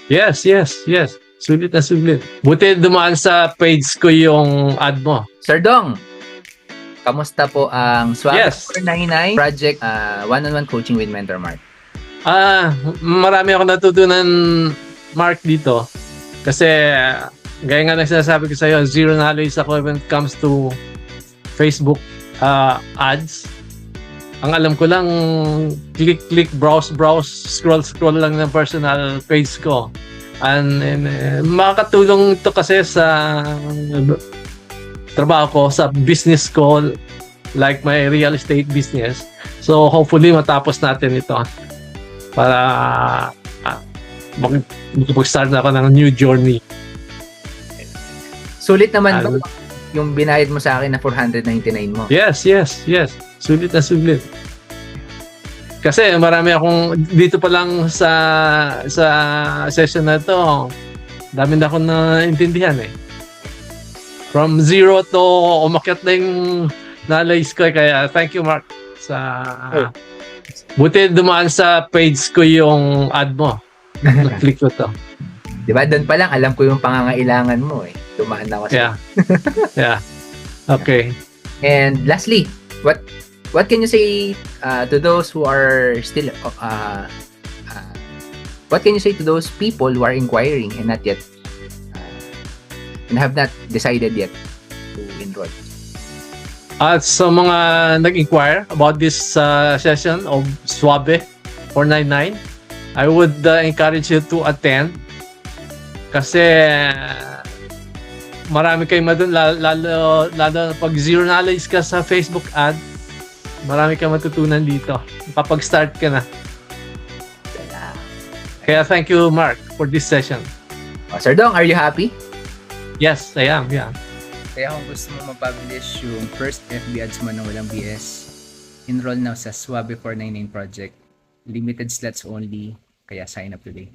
Yes, yes, yes. Sulit na sulit. Buti dumaan sa page ko yung ad mo. Sir Dong, kamusta po ang Swap Yes. 499 project one-on-one coaching with Mentor Mark? Marami ako natutunan, Mark, dito. Kasi, gaya nga na sinasabi ko sa'yo, zero knowledge ako when it comes to Facebook ads. Ang alam ko lang, click, browse, scroll lang ng personal page ko. And makakatulong ito kasi sa trabaho ko, sa business ko, like my real estate business. So hopefully matapos natin ito para mag-start na ako ng new journey. Sulit naman ba yung binayad mo sa akin na 499 mo? Yes. Sulit na sulit. Kasi marami akong dito pa lang sa session na to. Dami na akong naintindihan eh. From zero to umakyat na yung knowledge ko. Kaya thank you, Mark, sa buti dumaan sa page ko yung ad mo. Click ko to. Diba? Doon pa lang, alam ko yung pangangailangan mo eh. Dumaan na ako sa... Yeah. Okay. And lastly, what can you say to those who are still what can you say to those people who are inquiring and not yet and have not decided yet to enroll? At sa mga nag-inquire about this session of Swabe 499, I would encourage you to attend kasi marami kayo lalo pag zero knowledge ka sa Facebook ad, marami kang matutunan dito kapag start ka na. Kaya thank you, Mark, for this session. Sir Dong, are you happy? Yes, I am. Yeah. Kaya kung gusto mo mapublish yung first FB ads mo na walang BS, enroll now sa Swabe 499 project. Limited slots only, kaya sign up today.